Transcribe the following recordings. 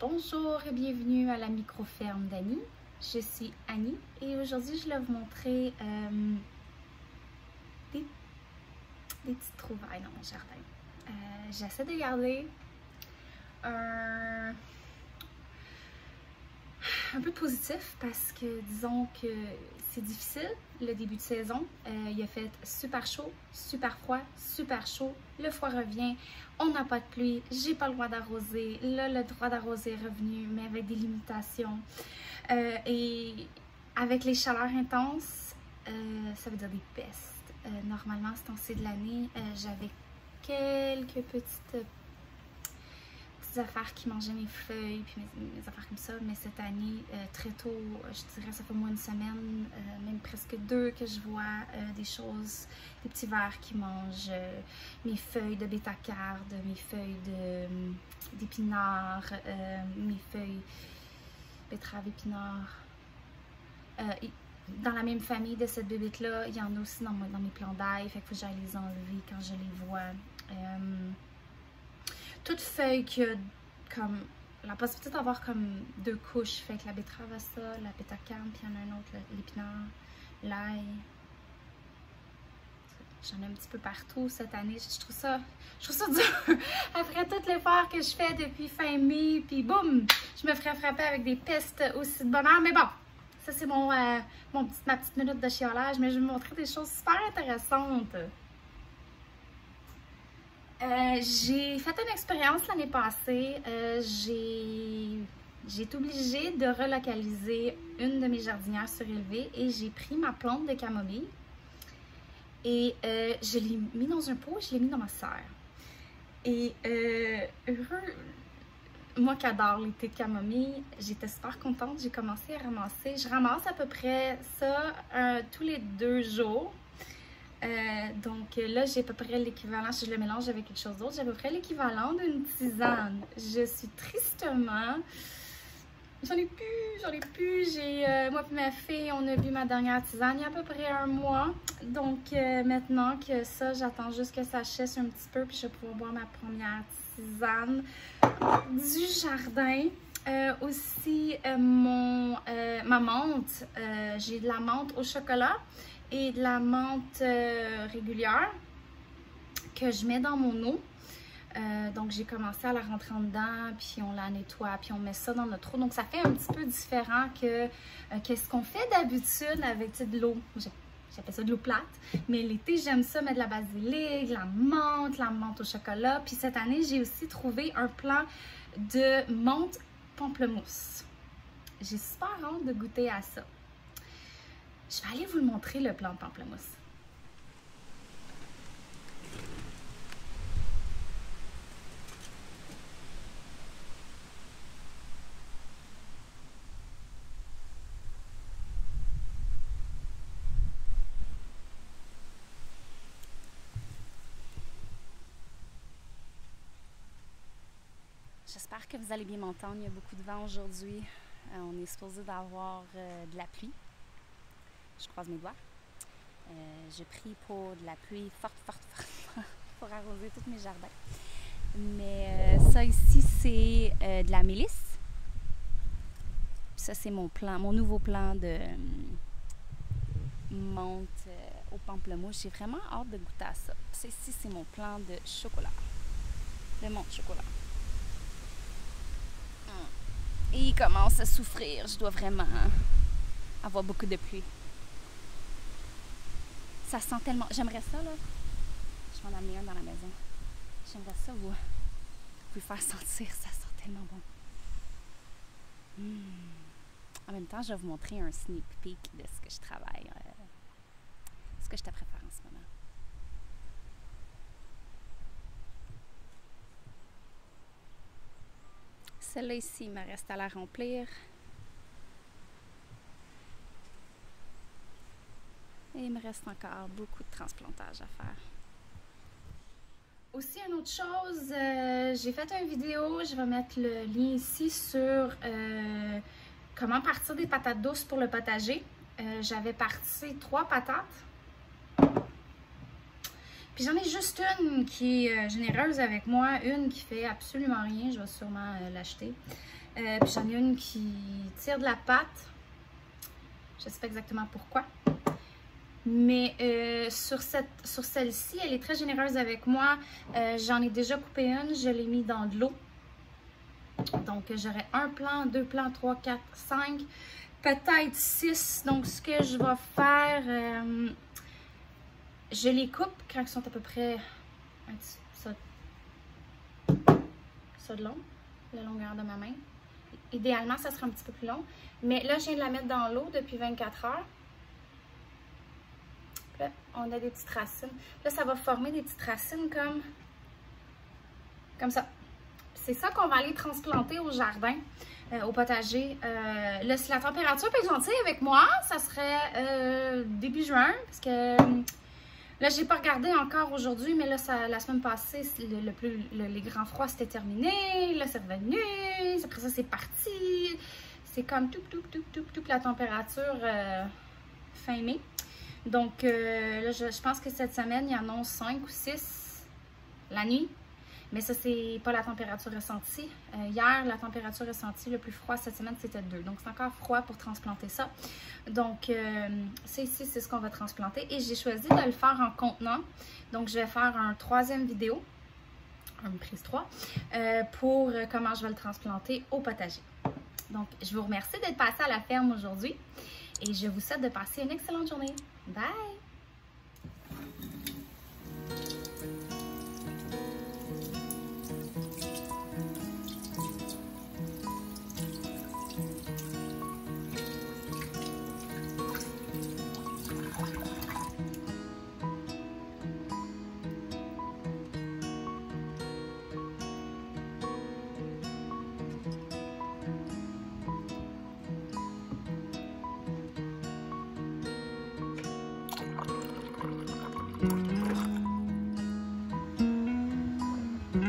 Bonjour et bienvenue à la micro-ferme d'Annie. Je suis Annie et aujourd'hui je vais vous montrer des petites trouvailles dans mon jardin. J'essaie de garder un peu positif parce que disons que c'est difficile le début de saison. Il a fait super chaud, super froid, super chaud. Le froid revient, on n'a pas de pluie, j'ai pas le droit d'arroser. Là, le droit d'arroser est revenu, mais avec des limitations. Et avec les chaleurs intenses, ça veut dire des pestes. Normalement, ce temps-ci de l'année, j'avais quelques petites affaires qui mangeaient mes feuilles puis mes affaires comme ça, mais cette année très tôt, je dirais ça fait moins d'une semaine, même presque deux, que je vois des choses, des petits vers qui mangent mes feuilles de bétacarde, mes feuilles d'épinards, mes feuilles betterave épinards. Dans la même famille de cette bébête là, il y en a aussi dans mes plants d'ail, fait qu'il faut que j'aille les enlever quand je les vois. Toute feuille qui a comme la possibilité d'avoir comme deux couches, fait que la betterave a ça, la bétacarde, puis il y en a un autre, l'épinard, l'ail. J'en ai un petit peu partout cette année. Je trouve ça dur. Après tout l'effort que je fais depuis fin mai, puis boum, je me ferais frapper avec des pestes aussi de bonheur. Mais bon, ça c'est ma petite minute de chiolage, mais je vais vous montrer des choses super intéressantes. J'ai fait une expérience l'année passée. J'ai été obligée de relocaliser une de mes jardinières surélevées et j'ai pris ma plante de camomille et je l'ai mis dans un pot et je l'ai mis dans ma serre. Et moi qui adore les thés de camomille, j'étais super contente. J'ai commencé à ramasser. Je ramasse à peu près ça tous les 2 jours. Donc là, j'ai à peu près l'équivalent, si je le mélange avec quelque chose d'autre, j'ai à peu près l'équivalent d'une tisane. Je suis tristement... J'en ai plus. Moi et ma fille, on a bu ma dernière tisane il y a à peu près 1 mois. Donc maintenant que ça, j'attends juste que ça sèche un petit peu, puis je vais pouvoir boire ma première tisane du jardin. Aussi, ma menthe, j'ai de la menthe au chocolat et de la menthe régulière que je mets dans mon eau. Donc j'ai commencé à la rentrer en dedans, puis on la nettoie, puis on met ça dans notre eau. Donc ça fait un petit peu différent que ce qu'on fait d'habitude avec de l'eau. J'appelle ça de l'eau plate, mais l'été j'aime ça mettre de la basilic, la menthe au chocolat. Puis cette année j'ai aussi trouvé un plant de menthe pamplemousse. J'ai super hâte de goûter à ça. Je vais aller vous le montrer, le plant de pamplemousse. J'espère que vous allez bien m'entendre. Il y a beaucoup de vent aujourd'hui. On est supposé d'avoir de la pluie. Je croise mes doigts. Je prie pour de la pluie forte pour arroser tous mes jardins. Mais ça ici, c'est de la mélisse. Puis ça, c'est mon nouveau plan de menthe au pamplemousse. J'ai vraiment hâte de goûter à ça. Ça ici, c'est mon plan de chocolat. De menthe chocolat. Et il commence à souffrir. Je dois vraiment avoir beaucoup de pluie. Ça sent tellement... J'aimerais ça, là. Je vais en amener un dans la maison. J'aimerais ça, vous pouvez faire sentir. Ça sent tellement bon. En même temps, je vais vous montrer un sneak peek de ce que je travaille. Ce que je te prépare en ce moment. Celle-là ici, il me reste à la remplir. Et il me reste encore beaucoup de transplantage à faire. Aussi, une autre chose, j'ai fait une vidéo, je vais mettre le lien ici sur comment partir des patates douces pour le potager. J'avais parti 3 patates. Puis j'en ai juste une qui est généreuse avec moi, une qui fait absolument rien, je vais sûrement l'acheter. Puis j'en ai une qui tire de la pâte. Je ne sais pas exactement pourquoi. Mais sur celle-ci, elle est très généreuse avec moi. J'en ai déjà coupé une, je l'ai mis dans de l'eau. Donc j'aurai un plant, 2 plants, 3, 4, 5, peut-être 6. Donc ce que je vais faire, je les coupe quand ils sont à peu près ça de long, la longueur de ma main. Idéalement, ça sera un petit peu plus long. Mais là, je viens de la mettre dans l'eau depuis 24 heures. Là, on a des petites racines. Là, ça va former des petites racines comme ça. C'est ça qu'on va aller transplanter au jardin, au potager. Là, si la température peut être gentille avec moi, ça serait début juin. Parce que là, j'ai pas regardé encore aujourd'hui, mais là, la semaine passée, les grands froids, c'était terminé. Là, c'est revenu. Après ça, c'est parti. C'est comme tout la température fin mai. Donc, là, je pense que cette semaine, il y en a 5 ou 6 la nuit. Mais ça, c'est pas la température ressentie. Hier, la température ressentie le plus froid cette semaine, c'était 2. Donc, c'est encore froid pour transplanter ça. Donc, c'est ici, c'est ce qu'on va transplanter. Et j'ai choisi de le faire en contenant. Donc, je vais faire un 3e vidéo, une prise 3, pour comment je vais le transplanter au potager. Donc, je vous remercie d'être passé à la ferme aujourd'hui. Et je vous souhaite de passer une excellente journée. Bye!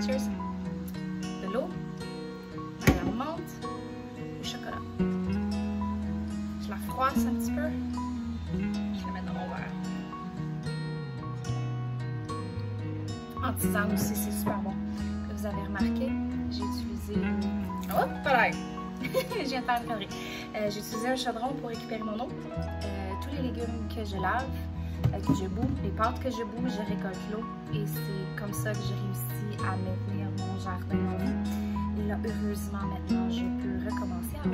Cheers! De l'eau, à la menthe, au chocolat. Je la froisse un petit peu. Je la mets dans mon verre. En tisane aussi, c'est super bon. Comme vous avez remarqué, j'ai utilisé... Oh, pas je viens de faire une connerie. J'ai utilisé un chaudron pour récupérer mon eau. Tous les légumes que je lave, que je boue, les pâtes que je boue, je récolte l'eau. Et c'est comme ça que j'ai réussi à maintenir mon jardin en vie. Et là, heureusement, maintenant, je peux recommencer à